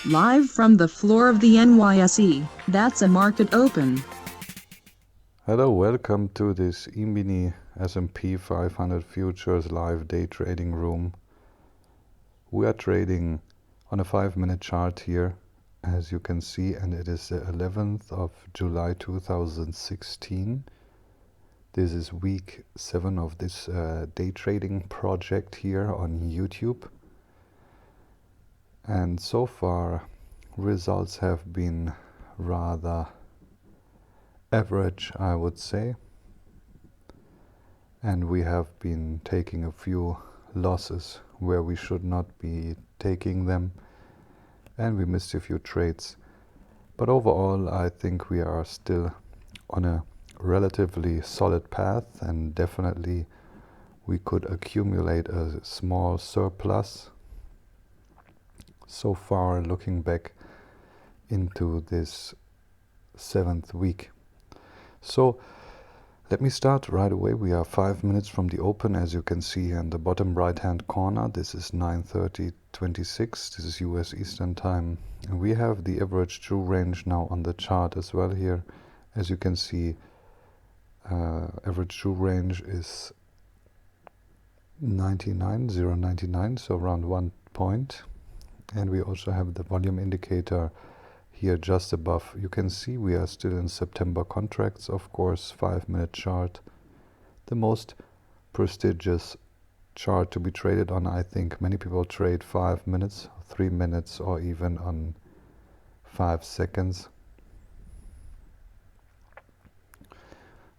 Live from the floor of the NYSE, that's a market open. Hello, welcome to this Emini S&P 500 Futures live day trading room. We are trading on a 5-minute chart here, as you can see, and it is the 11th of July 2016. This is week 7 of this day trading project here on YouTube. And so far, results have been rather average, I would say, and we have been taking a few losses where we should not be taking them, and we missed a few trades. But overall, I think we are still on a relatively solid path, and definitely we could accumulate a small surplus. So far, looking back into this 7th week. So let me start right away. We are 5 minutes from the open, as you can see in the bottom right hand corner. This is 9:30:26. This is US Eastern Time. And we have the average true range now on the chart as well here. As you can see, average true range is 0.99, so around 1 point. And we also have the volume indicator here just above. You can see we are still in September contracts, of course, 5-minute chart. The most prestigious chart to be traded on. I think many people trade 5 minutes, 3 minutes, or even on 5 seconds.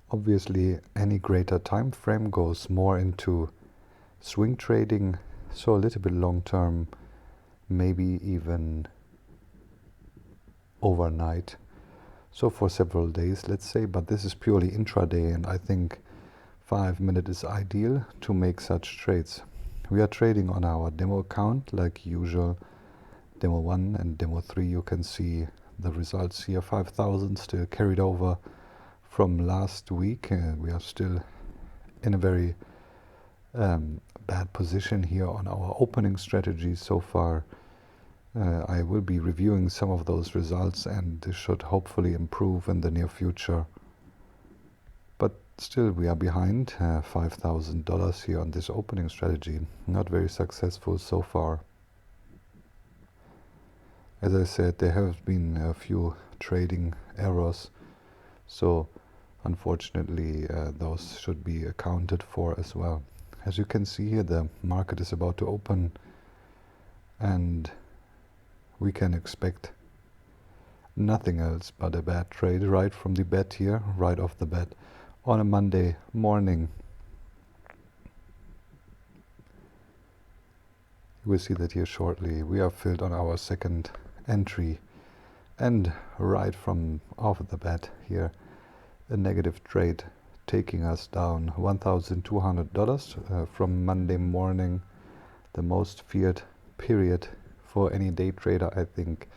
Obviously, any greater time frame goes more into swing trading, so a little bit long term, maybe even overnight, so for several days, let's say. But this is purely intraday, and I think 5 minutes is ideal to make such trades. We are trading on our demo account like usual. Demo 1 and demo 3, you can see the results here. 5,000 still carried over from last week. We are still in a very bad position here on our opening strategy so far. I will be reviewing some of those results, and this should hopefully improve in the near future. But still, we are behind $5,000 here on this opening strategy. Not very successful so far. As I said, there have been a few trading errors, so unfortunately those should be accounted for as well. As you can see here, the market is about to open, and we can expect nothing else but a bad trade right from the bat here, right off the bat, on a Monday morning. You will see that here shortly. We are filled on our second entry, and right from off the bat here, a negative trade taking us down $1,200 from Monday morning, the most feared period for any day trader, I think.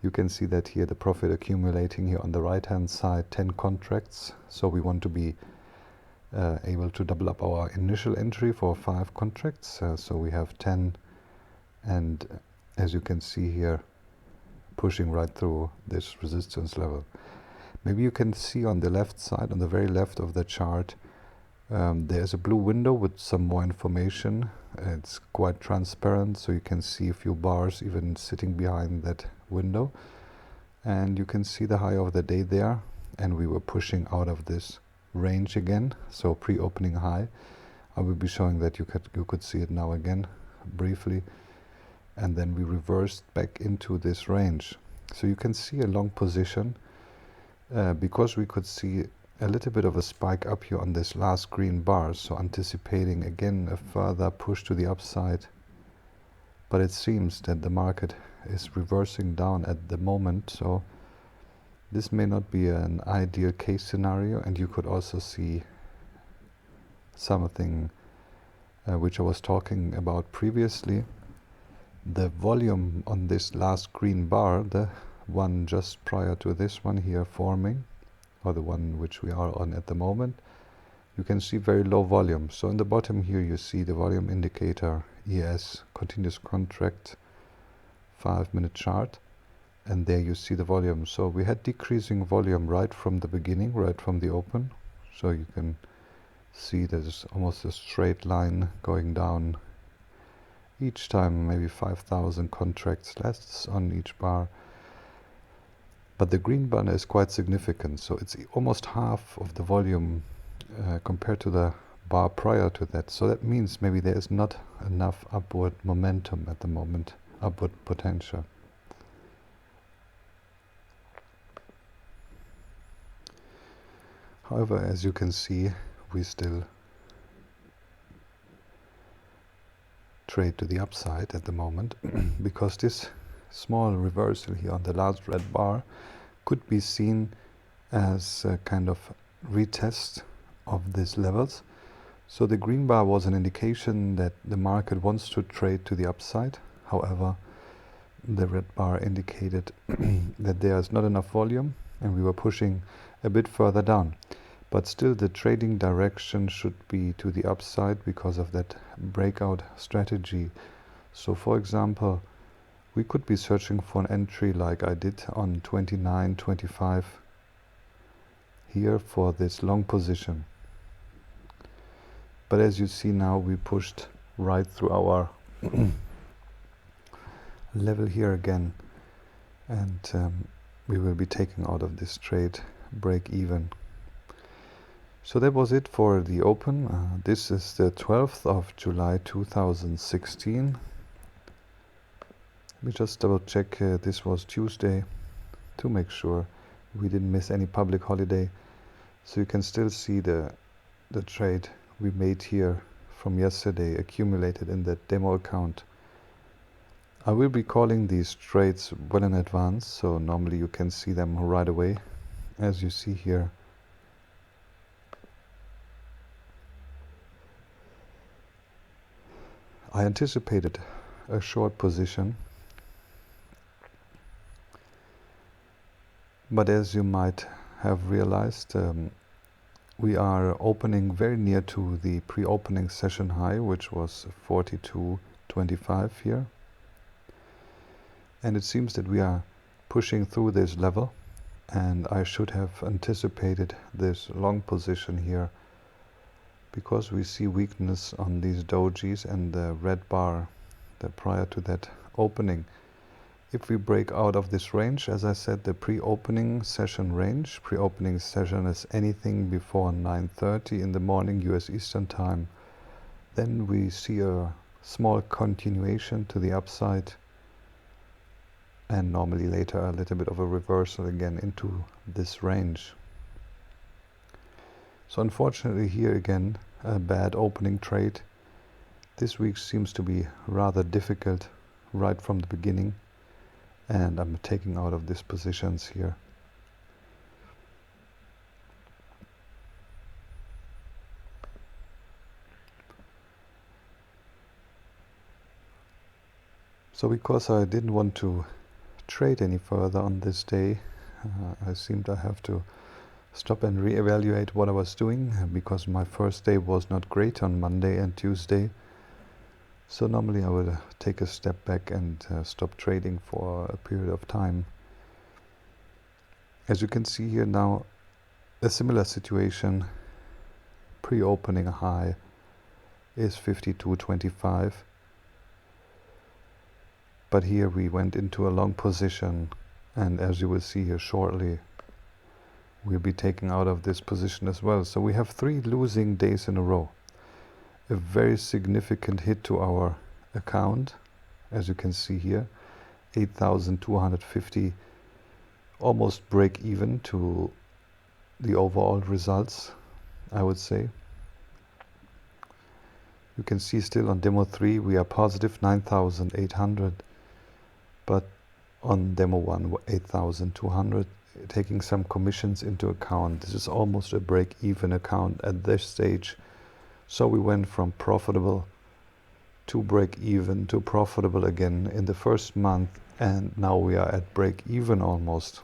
You can see that here the profit accumulating here on the right hand side, 10 contracts. So we want to be able to double up our initial entry for 5 contracts. So we have 10, and as you can see here, pushing right through this resistance level. Maybe you can see on the left side, on the very left of the chart, there's a blue window with some more information. It's quite transparent, so you can see a few bars even sitting behind that window. And you can see the high of the day there, and we were pushing out of this range again, so pre-opening high. I will be showing that you could see it now again, briefly. And then we reversed back into this range. So you can see a long position, because we could see a little bit of a spike up here on this last green bar, so anticipating again a further push to the upside. But it seems that the market is reversing down at the moment, so this may not be an ideal case scenario. And you could also see something which I was talking about previously. The volume on this last green bar, the one just prior to this one here forming, or the one which we are on at the moment, you can see very low volume. So in the bottom here you see the volume indicator, ES, continuous contract 5-minute chart, and there you see the volume. So we had decreasing volume right from the beginning, right from the open. So you can see there's almost a straight line going down each time, maybe 5,000 contracts less on each bar. But the green banner is quite significant, so it's almost half of the volume compared to the bar prior to that. So that means maybe there is not enough upward momentum at the moment, upward potential. However, as you can see, we still trade to the upside at the moment because this small reversal here on the last red bar could be seen as a kind of retest of these levels. So the green bar was an indication that the market wants to trade to the upside. However, the red bar indicated that there is not enough volume and we were pushing a bit further down. But still the trading direction should be to the upside because of that breakout strategy. So for example, we could be searching for an entry like I did on 29.25 here for this long position. But as you see now, we pushed right through our level here again, and we will be taking out of this trade break even. So that was it for the open. This is the 12th of July 2016. We just double check this was Tuesday to make sure we didn't miss any public holiday. So you can still see the trade we made here from yesterday accumulated in that demo account. I will be calling these trades well in advance, so normally you can see them right away, as you see here. I anticipated a short position, but as you might have realized, we are opening very near to the pre-opening session high, which was 42.25 here. And it seems that we are pushing through this level, and I should have anticipated this long position here because we see weakness on these dojis and the red bar that prior to that opening. If we break out of this range, as I said, the pre-opening session range, pre-opening session is anything before 9:30 in the morning US Eastern Time, then we see a small continuation to the upside and normally later a little bit of a reversal again into this range. So unfortunately here again a bad opening trade. This week seems to be rather difficult right from the beginning, and I'm taking out of these positions here. So because I didn't want to trade any further on this day, I seemed I have to stop and reevaluate what I was doing because my first day was not great on Monday and Tuesday. So normally I would take a step back and stop trading for a period of time. As you can see here now, a similar situation. Pre-opening high is 52.25. But here we went into a long position, and as you will see here shortly, we'll be taking out of this position as well. So we have 3 losing days in a row. A very significant hit to our account, as you can see here, 8,250, almost break even to the overall results, I would say. You can see still on demo 3 we are positive 9,800, but on demo 1 8,200, taking some commissions into account. This is almost a break-even account at this stage. So we went from profitable to break-even to profitable again in the first month, and now we are at break-even almost.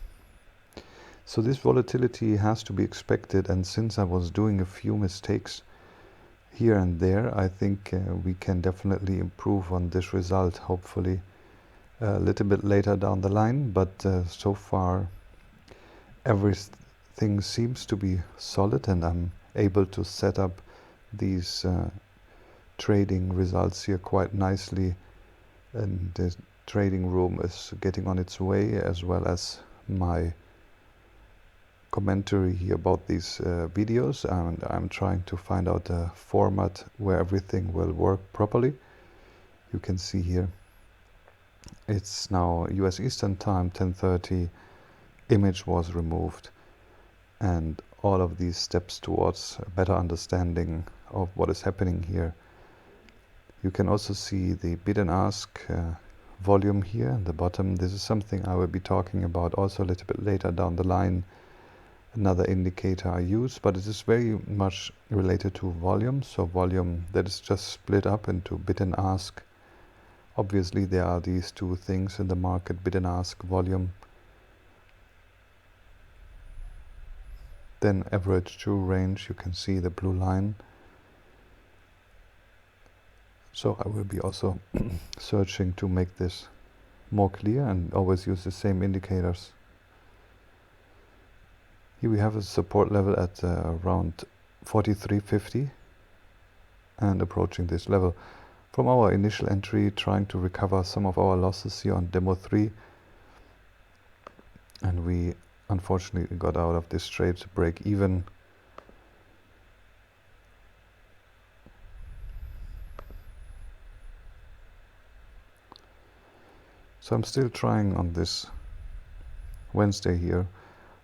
So this volatility has to be expected, and since I was doing a few mistakes here and there, I think we can definitely improve on this result, hopefully. a little bit later down the line, but so far everything seems to be solid, and I'm able to set up these trading results here quite nicely, and the trading room is getting on its way, as well as my commentary here about these videos, and I'm trying to find out a format where everything will work properly. You can see here it's now US Eastern Time, 10:30, image was removed, and all of these steps towards a better understanding of what is happening here. You can also see the bid and ask volume here at the bottom. This is something I will be talking about also a little bit later down the line. Another indicator I use, but it is very much related to volume. So volume that is just split up into bid and ask. Obviously there are these two things in the market, bid and ask, volume. Then average true range, you can see the blue line. So I will be also searching to make this more clear, and always use the same indicators. Here we have a support level at around 43.50 and approaching this level. From our initial entry, trying to recover some of our losses here on demo 3, and we unfortunately got out of this trade to break even. So I'm still trying on this Wednesday here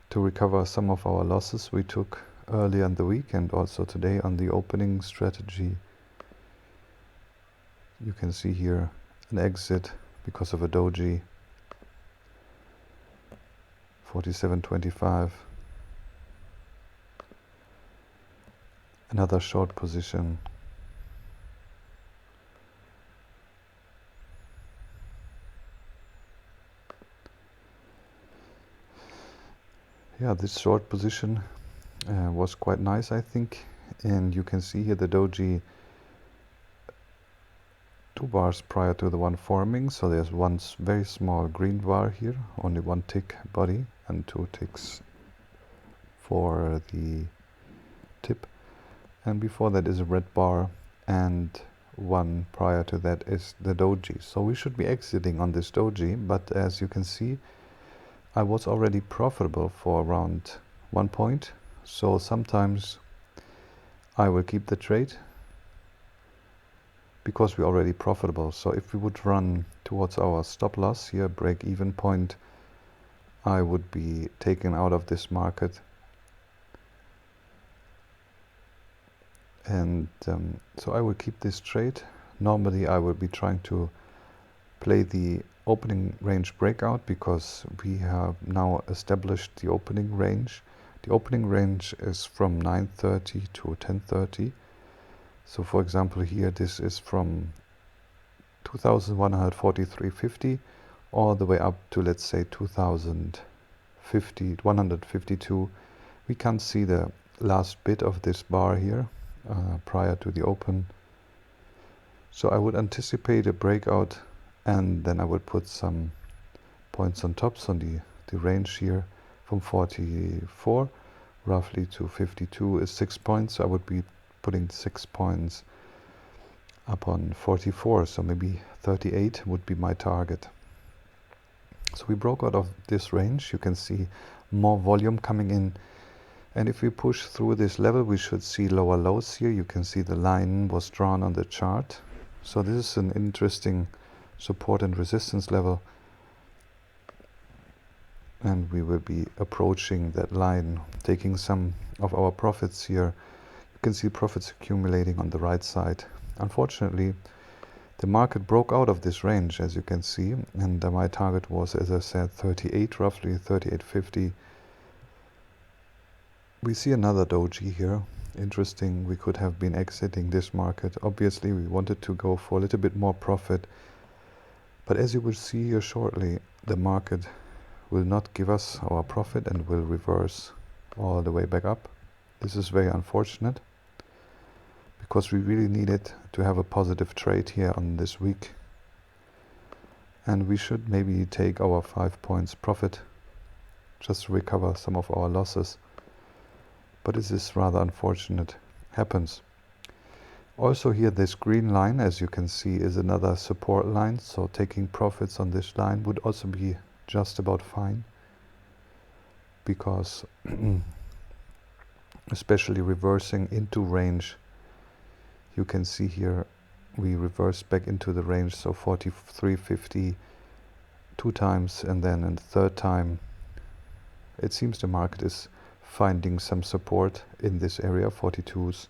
to recover some of our losses we took earlier in the week, and also today on the opening strategy. You can see here an exit because of a doji, 47.25. Another short position. Yeah, this short position was quite nice, I think. And you can see here the doji 2 bars prior to the one forming. So there's one very small green bar here, only one tick body and 2 ticks for the tip. And before that is a red bar, and one prior to that is the doji. So we should be exiting on this doji, but as you can see, I was already profitable for around 1 point. So sometimes I will keep the trade because we're already profitable. So if we would run towards our stop loss here, break even point, I would be taken out of this market. And so I will keep this trade. Normally I will be trying to play the opening range breakout, because we have now established the opening range. The opening range is from 9:30 to 10:30. So for example here, this is from 2143.50 all the way up to, let's say, 152. We can't see the last bit of this bar here prior to the open. So I would anticipate a breakout, and then I would put some points on top. So the range here from 44 roughly to 52 is 6 points. So I would be putting 6 points upon 44, so maybe 38 would be my target. So we broke out of this range. You can see more volume coming in, and if we push through this level, we should see lower lows here. You can see the line was drawn on the chart. So this is an interesting support and resistance level, and we will be approaching that line, taking some of our profits here. You can see profits accumulating on the right side. Unfortunately, the market broke out of this range, as you can see, and my target was, as I said, 38, roughly 38.50. We see another doji here. Interesting, we could have been exiting this market. Obviously, we wanted to go for a little bit more profit, but as you will see here shortly, the market will not give us our profit and will reverse all the way back up. This is very unfortunate, because we really needed to have a positive trade here on this week. and we should maybe take our 5 points profit just to recover some of our losses. But this is rather unfortunate. Happens. Also here, this green line, as you can see, is another support line, so taking profits on this line would also be just about fine, because especially reversing into range, you can see here we reversed back into the range, so 43.50 2 times, and then in the third time it seems the market is finding some support in this area, 42s.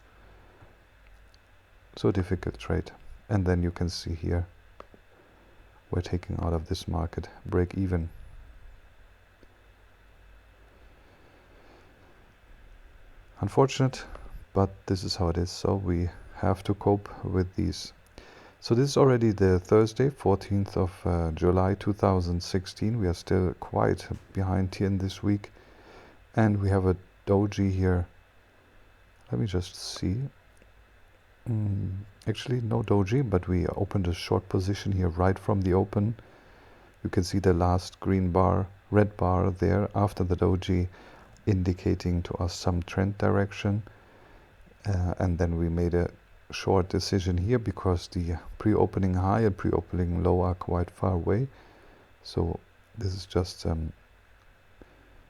So difficult trade. And then you can see here we're taking out of this market, break even. Unfortunate, but this is how it is, so we have to cope with these. So this is already the Thursday, 14th of July 2016. We are still quite behind here in this week, and we have a doji here. Let me just see. Actually no doji, but we opened a short position here right from the open. You can see the last green bar, red bar there after the doji, indicating to us some trend direction, and then we made a short decision here because the pre-opening high and pre-opening low are quite far away. So this is just a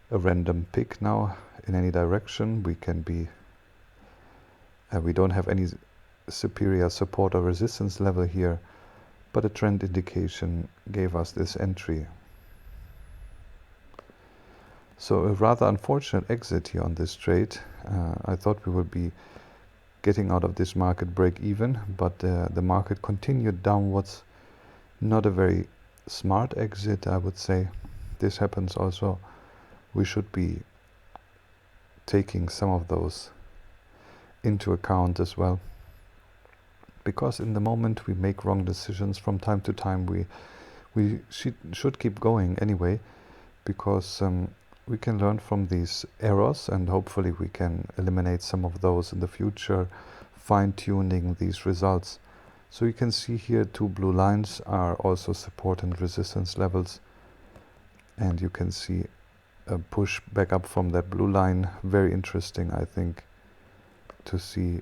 random pick now in any direction. We can be we don't have any superior support or resistance level here, but a trend indication gave us this entry. So a rather unfortunate exit here on this trade. I thought we would be getting out of this market break even, but the market continued downwards. Not a very smart exit, I would say. This happens also. We should be taking some of those into account as well, because in the moment we make wrong decisions from time to time. We should keep going anyway, because we can learn from these errors, and hopefully we can eliminate some of those in the future, fine-tuning these results. So you can see here 2 blue lines are also support and resistance levels, and you can see a push back up from that blue line. Very interesting, I think, to see.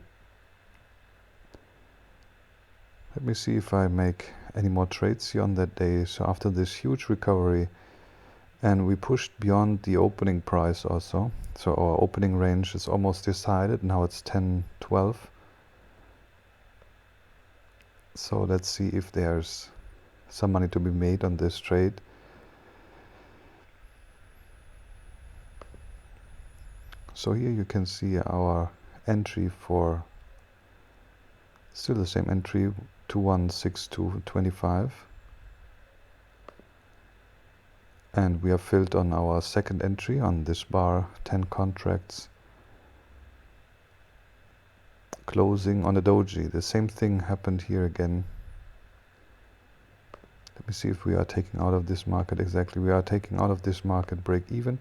Let me see if I make any more trades here on that day. So after this huge recovery, and we pushed beyond the opening price also, so our opening range is almost decided. Now it's 10.12. So let's see if there's some money to be made on this trade. So here you can see our entry for, still the same entry, 2162.25. And we are filled on our second entry on this bar, 10 contracts. Closing on a doji. The same thing happened here again. Let me see if we are taking out of this market. Exactly, we are taking out of this market break even.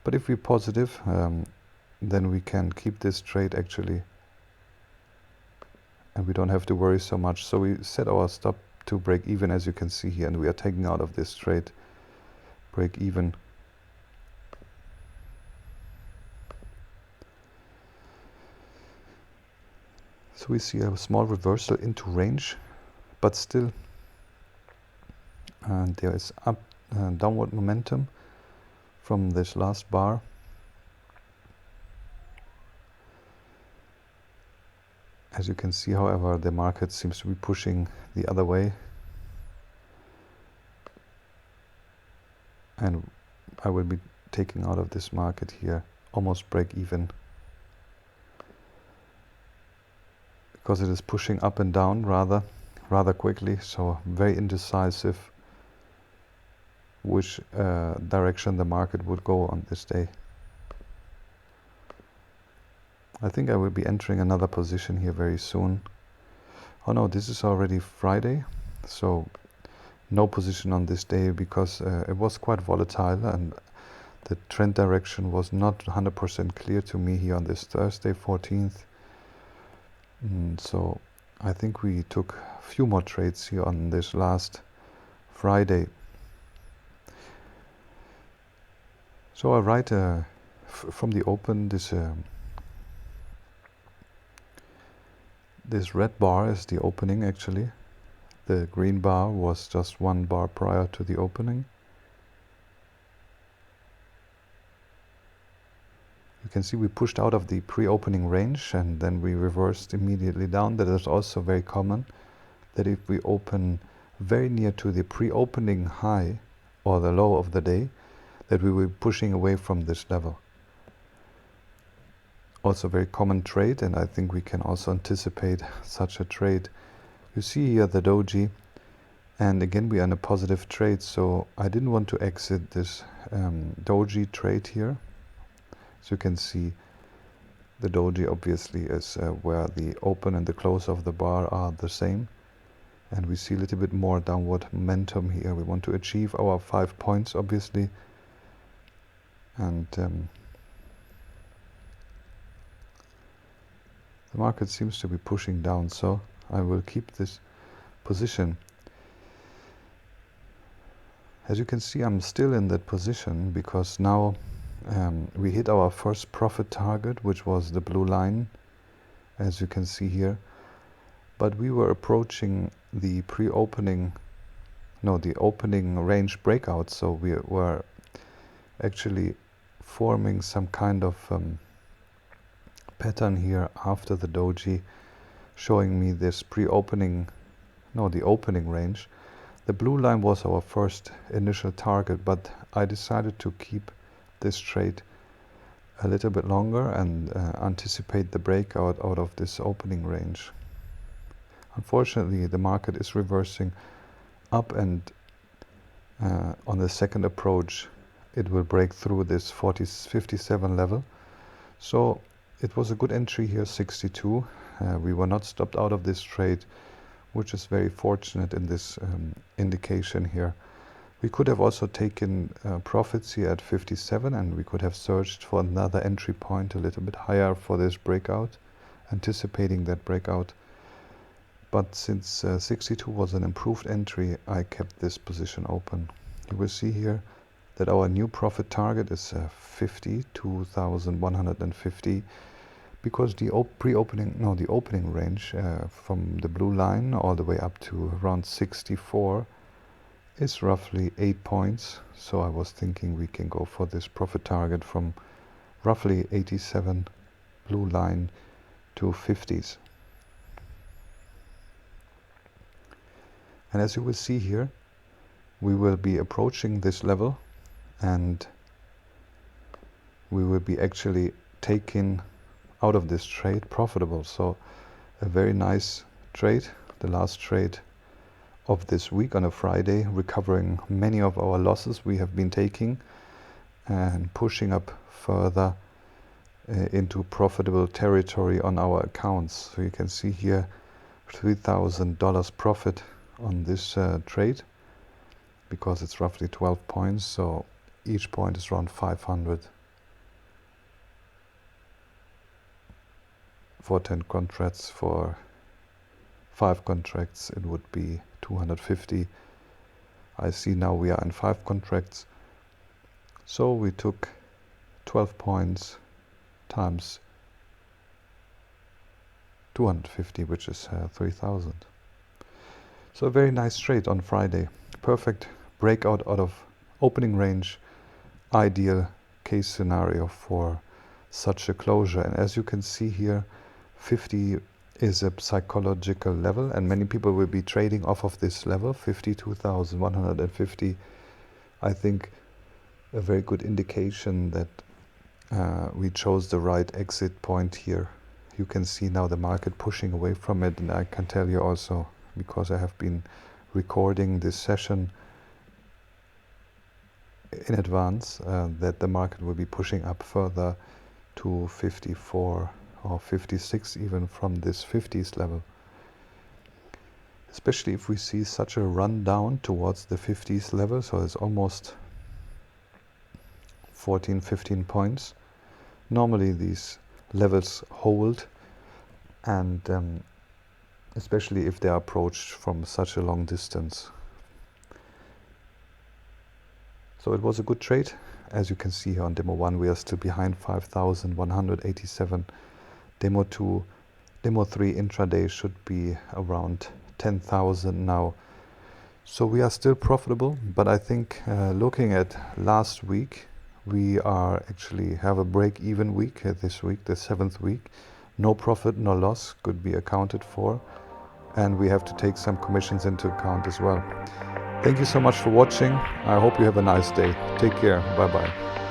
But if we're positive, then we can keep this trade actually, and we don't have to worry so much. So we set our stop to break even, as you can see here, and we are taking out of this trade break even. So we see a small reversal into range, but still there is downward momentum from this last bar. As you can see, however, the market seems to be pushing the other way, and I will be taking out of this market here, almost break even, because it is pushing up and down rather quickly, so very indecisive which direction the market would go on this day. I think I will be entering another position here very soon. Oh no, this is already Friday, so no position on this day, because it was quite volatile and the trend direction was not 100% clear to me here on this Thursday, 14th. So I think we took a few more trades here on this last Friday. So I write from the open, this red bar is the opening actually. The green bar was just one bar prior to the opening. You can see we pushed out of the pre-opening range and then we reversed immediately down. That is also very common, that if we open very near to the pre-opening high or the low of the day, that we will be pushing away from this level. Also very common trade, and I think we can also anticipate such a trade. You see here the doji, and again we are in a positive trade, so I didn't want to exit this doji trade here. So you can see the doji obviously is where the open and the close of the bar are the same, and we see a little bit more downward momentum here. We want to achieve our 5 points obviously, and the market seems to be pushing down, so I will keep this position. As you can see, I'm still in that position because now we hit our first profit target, which was the blue line, as you can see here. But we were approaching the the opening range breakout, so we were actually forming some kind of pattern here after the doji, showing me this the opening range. The blue line was our first initial target, but I decided to keep this trade a little bit longer and anticipate the breakout out of this opening range. Unfortunately, the market is reversing up, and on the second approach it will break through this 57 level. So it was a good entry here, 62. We were not stopped out of this trade, which is very fortunate in this indication here. We could have also taken profits here at 57, and we could have searched for another entry point a little bit higher for this breakout, anticipating that breakout. But since 62 was an improved entry, I kept this position open. You will see here that our new profit target is 52,150, because the opening range from the blue line all the way up to around 64 is roughly 8 points. So I was thinking we can go for this profit target from roughly 87 blue line to 50s. And as you will see here, we will be approaching this level, and we will be actually taking out of this trade profitable. So a very nice trade, the last trade of this week on a Friday, recovering many of our losses we have been taking and pushing up further into profitable territory on our accounts. So you can see here $3,000 profit on this trade, because it's roughly 12 points, so each point is around 500. For 10 contracts, for 5 contracts it would be 250. I see now we are in 5 contracts, so we took 12 points times 250, which is 3,000. So a very nice trade on Friday. Perfect breakout out of opening range. Ideal case scenario for such a closure. And as you can see here, 50 is a psychological level, and many people will be trading off of this level, 52,150. I think a very good indication that we chose the right exit point here. You can see now the market pushing away from it, and I can tell you also, because I have been recording this session in advance, that the market will be pushing up further to 54 or 56 even from this 50s level. Especially if we see such a run down towards the 50s level, so it's almost 14-15 points. Normally these levels hold, and especially if they are approached from such a long distance. So it was a good trade. As you can see here on demo 1, we are still behind 5,187. Demo 2, demo 3 intraday should be around 10,000 now. So we are still profitable, but I think looking at last week, we are actually have a break-even week this week, the 7th week. No profit, no loss could be accounted for, and we have to take some commissions into account as well. Thank you so much for watching. I hope you have a nice day. Take care. Bye bye.